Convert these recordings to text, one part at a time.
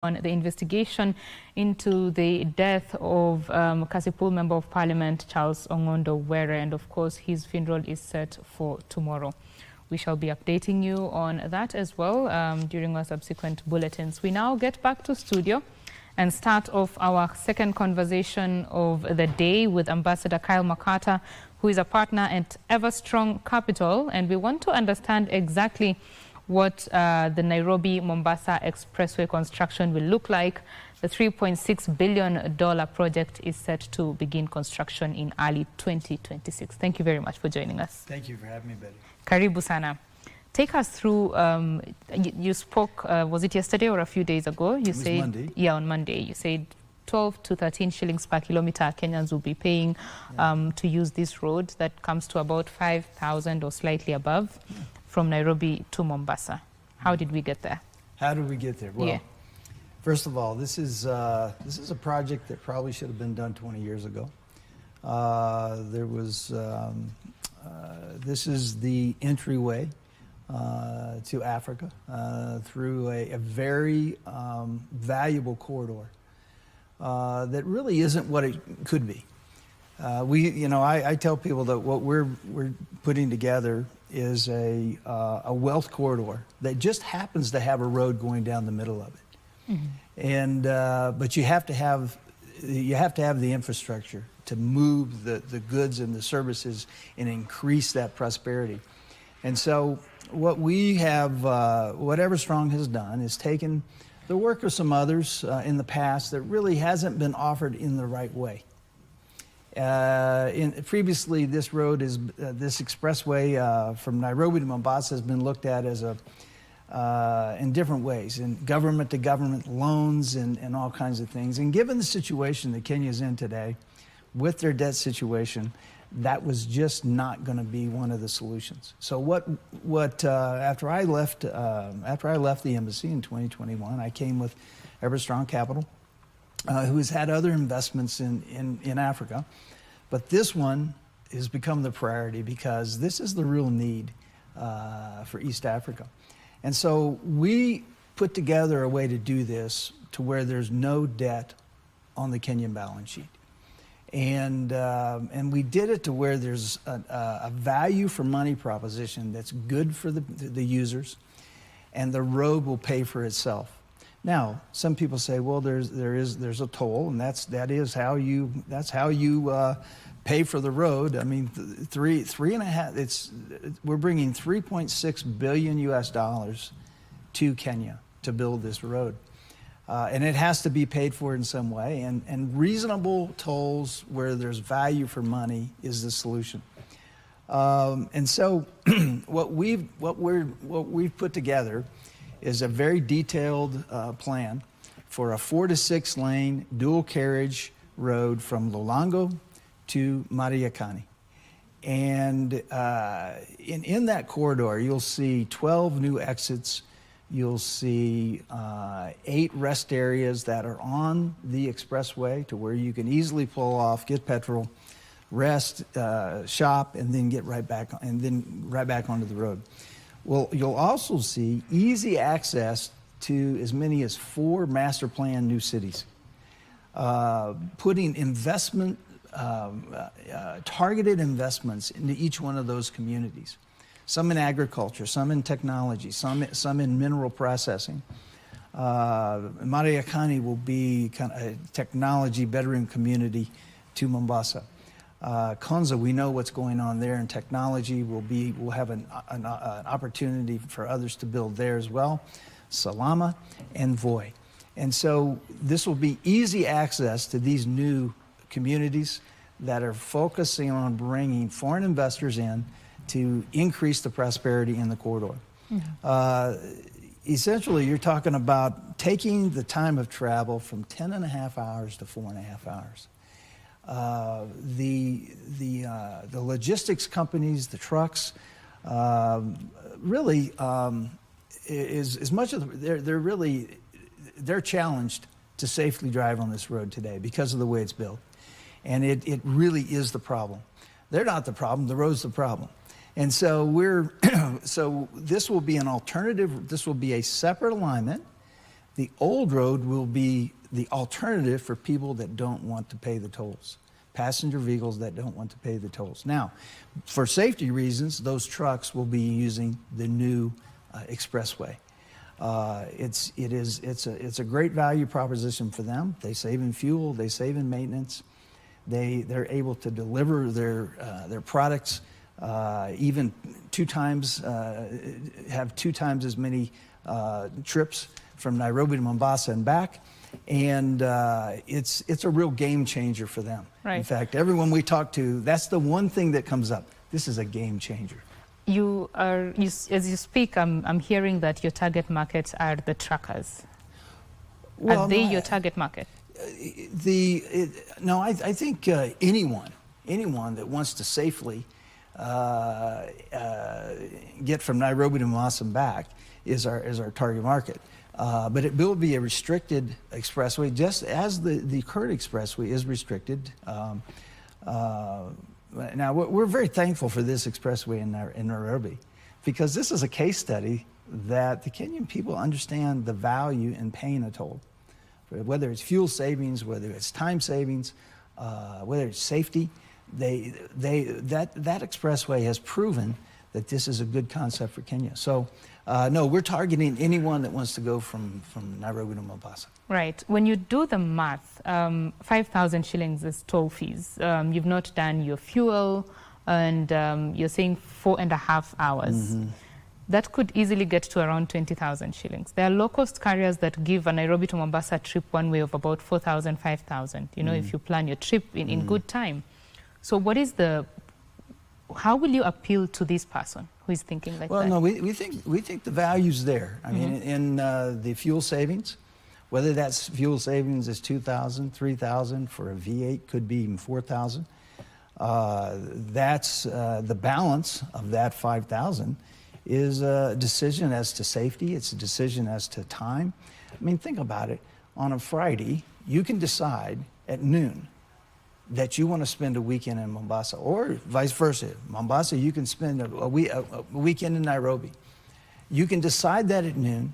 on the investigation into the death of Kasipul Member of Parliament Charles Ongondo Were, and of course his funeral is set for tomorrow. We shall be updating you on that as well during our subsequent bulletins. We now get back to studio and start off our second conversation of the day with Ambassador Kyle Makata, who is a partner at Everstrong Capital, and we want to understand exactly what the Nairobi Mombasa Expressway construction will look like. The $3.6 billion project is set to begin construction in early 2026. Thank you very much for joining us. Thank you for having me, Betty. Karibu sana. Take us through, you spoke, was it yesterday or a few days ago? You said, Monday. Yeah, on Monday. You said 12 to 13 shillings per kilometer Kenyans will be paying to use this road. That comes to about 5,000 or slightly above from Nairobi to Mombasa. How did we get there? How did we get there? Well, first of all, this is a project that probably should have been done 20 years ago. This is the entryway to Africa through a very valuable corridor that really isn't what it could be. I tell people that what we're putting together is a wealth corridor that just happens to have a road going down the middle of it. Mm-hmm. And but you have to have the infrastructure to move the goods and the services and increase that prosperity. And so what we have, what Everstrong has done is taken the work of some others in the past that really hasn't been offered in the right way. Previously, this road is this expressway from Nairobi to Mombasa has been looked at as in different ways, in government-to-government loans and all kinds of things. And given the situation that Kenya's in today, with their debt situation, that was just not going to be one of the solutions. So after I left the embassy in 2021, I came with Everstrong Capital, who has had other investments in Africa. But this one has become the priority because this is the real need for East Africa. And so we put together a way to do this to where there's no debt on the Kenyan balance sheet. And we did it to where there's a value for money proposition that's good for the users, and the road will pay for itself. Now, some people say, well, there's a toll, and that is how you pay for the road. I mean, we're bringing $3.6 billion US to Kenya to build this road, and it has to be paid for in some way. And reasonable tolls where there's value for money is the solution. And so, what we've put together is a very detailed plan for a 4 to 6 lane dual carriage road from Lulango to Mariakani. And in that corridor, you'll see 12 new exits. You'll see 8 rest areas that are on the expressway to where you can easily pull off, get petrol, rest, shop, and then get right back onto the road. Well, you'll also see easy access to as many as 4 master plan new cities, putting targeted investments into each one of those communities. Some in agriculture, some in technology, some in mineral processing. Mariakani will be kind of a technology bedroom community to Mombasa. Konza, we know what's going on there in technology. We'll have an opportunity for others to build there as well. Salama and Voi. And so this will be easy access to these new communities that are focusing on bringing foreign investors in to increase the prosperity in the corridor. Mm-hmm. Essentially, you're talking about taking the time of travel from 10.5 hours to 4.5 hours. The logistics companies, the trucks, really is much of they're challenged to safely drive on this road today because of the way it's built, and it really is the problem. They're not the problem; the road's the problem. And so so this will be an alternative. This will be a separate alignment The old road will be the alternative for people that don't want to pay the tolls, passenger vehicles that don't want to pay the tolls. Now, for safety reasons, those trucks will be using the new expressway. It's a great value proposition for them. They save in fuel, they save in maintenance. They're able to deliver their products even have 2 times as many trips from Nairobi to Mombasa and back, and it's a real game changer for them. Right. In fact, everyone we talk to, that's the one thing that comes up. This is a game changer. As you speak, I'm hearing that your target markets are the truckers. Well, are they your target market? No, I think anyone that wants to safely get from Nairobi to Mombasa and back is our target market. But it will be a restricted expressway, just as the current expressway is restricted. Now, we're very thankful for this expressway in Nairobi, because this is a case study that the Kenyan people understand the value in paying a toll. Whether it's fuel savings, whether it's time savings, whether it's safety, that expressway has proven that this is a good concept for Kenya. So, no, we're targeting anyone that wants to go from Nairobi to Mombasa. Right. When you do the math, 5,000 shillings is toll fees. You've not done your fuel, and you're saying 4.5 hours. Mm-hmm. That could easily get to around 20,000 shillings. There are low-cost carriers that give a Nairobi to Mombasa trip one way of about 4,000, 5,000, if you plan your trip in good time. So how will you appeal to this person who is thinking like that? Well, no, we think the value's there. I mean, in the fuel savings, whether that's fuel savings is 2,000, 3,000, for a V8 could be even 4,000. That's the balance of that 5,000 is a decision as to safety. It's a decision as to time. I mean, think about it. On a Friday, you can decide at noon that you want to spend a weekend in Mombasa, or vice versa. Mombasa, you can spend a weekend in Nairobi. You can decide that at noon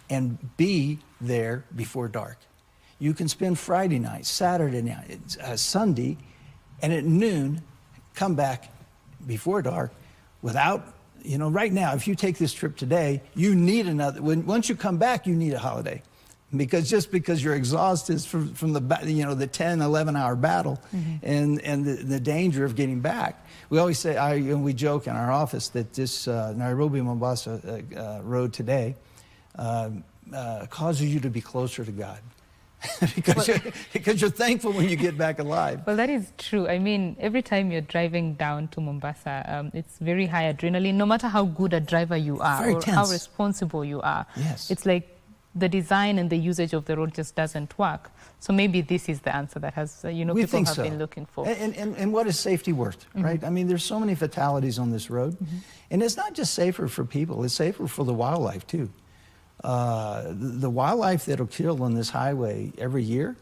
and be there before dark. You can spend Friday night, Saturday night, Sunday, and at noon, come back before dark without, right now, if you take this trip today, you need another, once you come back, you need a holiday. Because you're exhausted from the 10, 11 hour battle, and the danger of getting back. We always say, we joke in our office that this Nairobi-Mombasa road today causes you to be closer to God. because you're thankful when you get back alive. Well, that is true. I mean, every time you're driving down to Mombasa, it's very high adrenaline, no matter how good a driver you are or how responsible you are. Yes. It's like the design and the usage of the road just doesn't work. So maybe this is the answer that has, people have been looking for. And what is safety worth, right? I mean, there's so many fatalities on this road. And it's not just safer for people, it's safer for the wildlife too. The wildlife that'll kill on this highway every year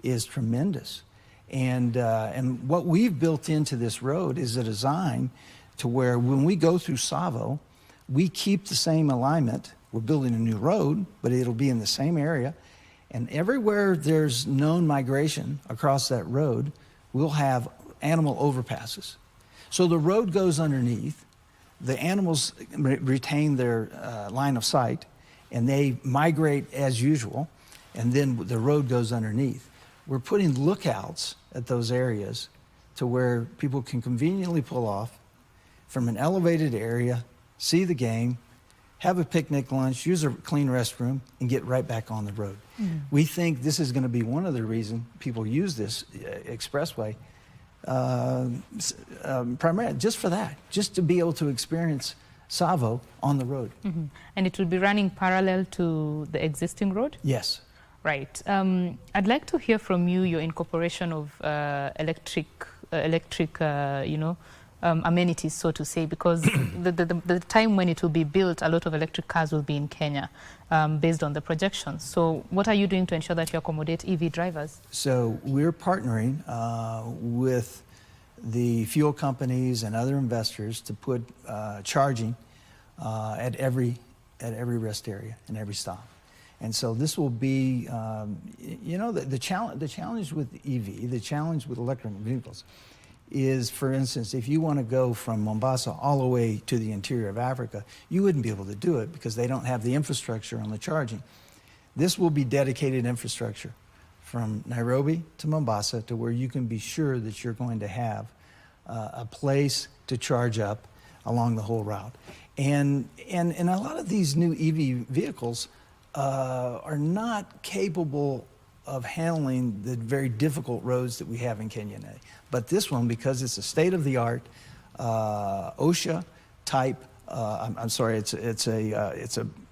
is tremendous. And what we've built into this road is a design to where when we go through Savo, we keep the same alignment. We're building a new road, but it'll be in the same area. And everywhere there's known migration across that road, we'll have animal overpasses. So the road goes underneath, the animals retain their line of sight, and they migrate as usual, and then the road goes underneath. We're putting lookouts at those areas to where people can conveniently pull off from an elevated area, see the game, have a picnic lunch, use a clean restroom, and get right back on the road. We think this is going to be one of the reasons people use this expressway, primarily just for that, just to be able to experience Savo on the road. And it will be running parallel to the existing road? Yes. Right. I'd like to hear from you your incorporation of electric amenities, so to say, because the time when it will be built, a lot of electric cars will be in Kenya, based on the projections. So what are you doing to ensure that you accommodate EV drivers? So we're partnering with the fuel companies and other investors to put charging at every rest area and every stop. And so this will be, the challenge with EV, the challenge with electric vehicles is, for instance, if you want to go from Mombasa all the way to the interior of Africa, you wouldn't be able to do it because they don't have the infrastructure on the charging. This will be dedicated infrastructure from Nairobi to Mombasa to where you can be sure that you're going to have a place to charge up along the whole route. And a lot of these new EV vehicles are not capable of handling the very difficult roads that we have in Kenya today. But this one, because it's a state-of-the-art OSHA type,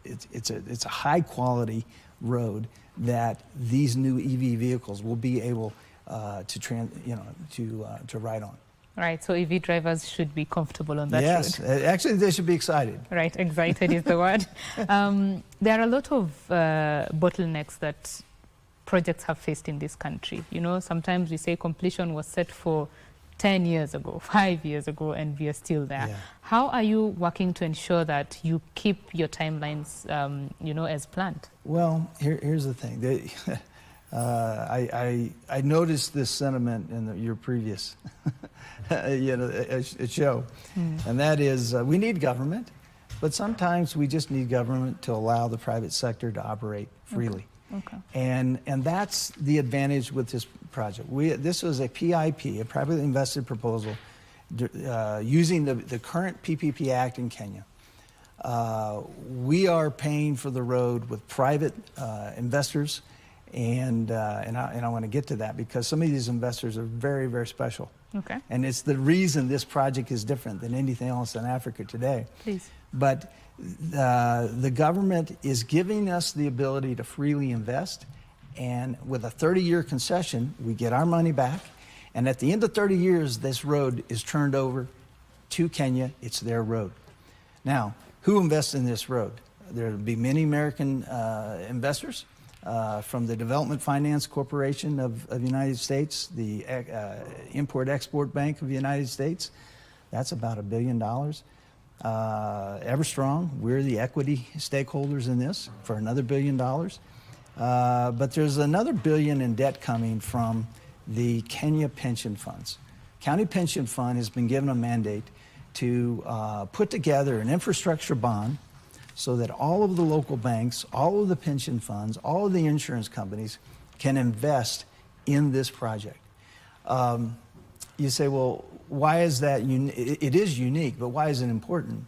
it's a high-quality road that these new EV vehicles will be able to ride on. Right, so EV drivers should be comfortable on that road. Yes, actually they should be excited. Right, excited is the word. There are a lot of bottlenecks that projects have faced in this country. You know, sometimes we say completion was set for 10 years ago, 5 years ago, and we are still there. Yeah. How are you working to ensure that you keep your timelines, as planned? Well, here's the thing. I noticed this sentiment in your previous show, and that is we need government, but sometimes we just need government to allow the private sector to operate freely. Okay. And that's the advantage with this project. This was a PIP, a privately invested proposal, using the current PPP Act in Kenya. We are paying for the road with private investors. And I want to get to that because some of these investors are very, very special. Okay. And it's the reason this project is different than anything else in Africa today. Please. But the government is giving us the ability to freely invest. And with a 30-year concession, we get our money back. And at the end of 30 years, this road is turned over to Kenya. It's their road. Now, who invests in this road? There will be many American investors. From the Development Finance Corporation of the United States, the Import-Export Bank of the United States, that's about $1 billion. Everstrong, we're the equity stakeholders in this for another $1 billion. But there's another $1 billion in debt coming from the Kenya pension funds. County Pension Fund has been given a mandate to put together an infrastructure bond so that all of the local banks, all of the pension funds, all of the insurance companies can invest in this project. You say, well, why is that? It is unique, but why is it important?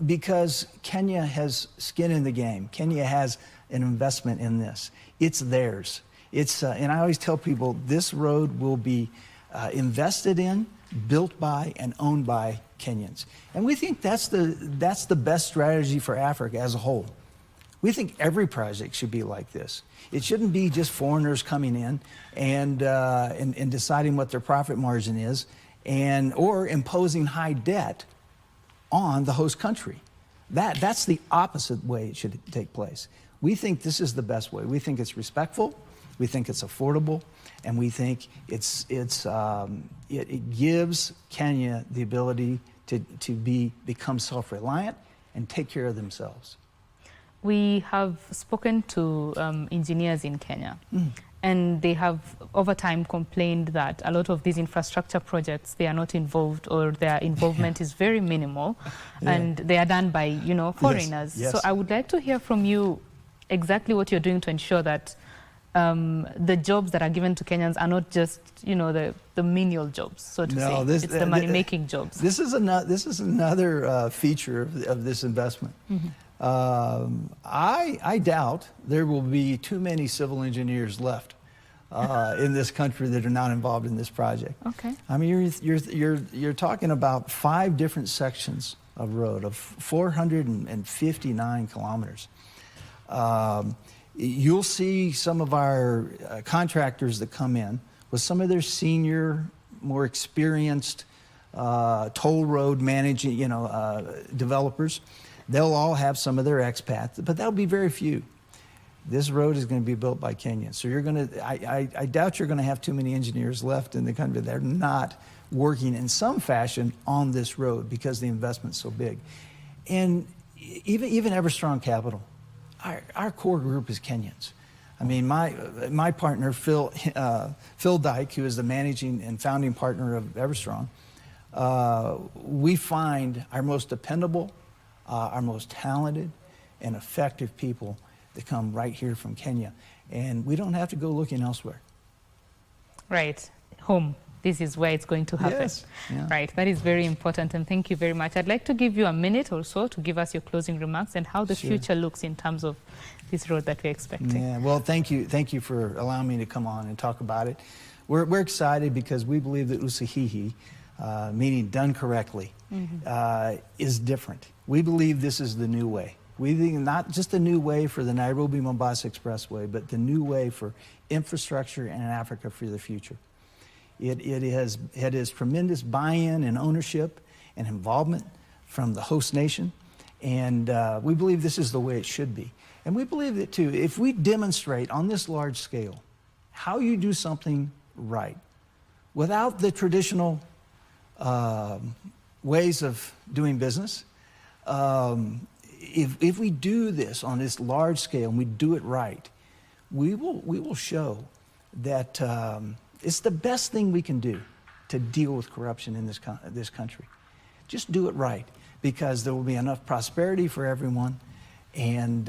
Because Kenya has skin in the game. Kenya has an investment in this. It's theirs. And I always tell people this road will be invested in, built by, and owned by Kenyans. And we think that's the best strategy for Africa as a whole. We think every project should be like this. It shouldn't be just foreigners coming in and deciding what their profit margin is or imposing high debt on the host country. That's the opposite way it should take place. We think this is the best way. We think it's respectful, we think it's affordable, and we think it gives Kenya the ability to become self-reliant and take care of themselves. We have spoken to engineers in Kenya, and they have over time complained that a lot of these infrastructure projects, they are not involved, or their involvement is very minimal, and they are done by foreigners. Yes. So I would like to hear from you exactly what you're doing to ensure that the jobs that are given to Kenyans are not just, the menial jobs, so to say. It's the money-making jobs. This is another feature of this investment. I doubt there will be too many civil engineers left in this country that are not involved in this project. Okay. I mean, you're talking about 5 different sections of road of 459 kilometers. You'll see some of our contractors that come in with some of their senior, more experienced toll road managing, developers. They'll all have some of their expats, but that'll be very few. This road is going to be built by Kenyans. So I doubt you're going to have too many engineers left in the country that are not working in some fashion on this road because the investment's so big. And even Everstrong Capital, our core group is Kenyans. I mean, my partner, Phil Dyke, who is the managing and founding partner of Everstrong, we find our most dependable, our most talented and effective people that come right here from Kenya. And we don't have to go looking elsewhere. Right. Home. This is where it's going to happen. Yes. Yeah. Right. That is very important. And thank you very much. I'd like to give you a minute or so to give us your closing remarks and how the Sure. future looks in terms of this road that we're expecting. Yeah. Well, thank you. Thank you for allowing me to come on and talk about it. We're excited because we believe that usahihi, meaning done correctly, is different. We believe this is the new way. We think not just the new way for the Nairobi Mombasa Expressway, but the new way for infrastructure in Africa for the future. It has tremendous buy-in and ownership and involvement from the host nation, and we believe this is the way it should be. And we believe that too, if we demonstrate on this large scale how you do something right, without the traditional ways of doing business, if we do this on this large scale and we do it right, we will show that it's the best thing we can do to deal with corruption in this country. Just do it right, because there will be enough prosperity for everyone, and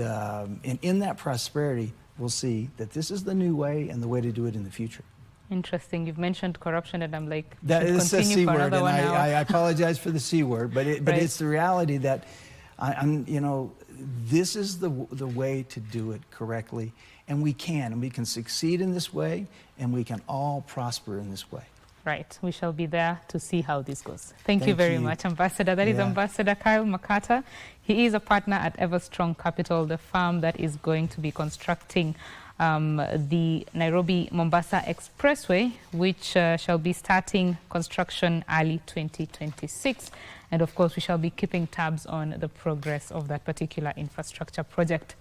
in that prosperity, we'll see that this is the new way and the way to do it in the future. Interesting. You've mentioned corruption, and I'm like, that is a C word, and I apologize for the C word, but Right. it's the reality that this is the way to do it correctly, and we can succeed in this way, and we can all prosper in this way. Right. We shall be there to see how this goes. Thank you very much, Ambassador. That is Ambassador Kyle Makata. He is a partner at Everstrong Capital, the firm that is going to be constructing the Nairobi-Mombasa Expressway, which shall be starting construction early 2026. And of course, we shall be keeping tabs on the progress of that particular infrastructure project.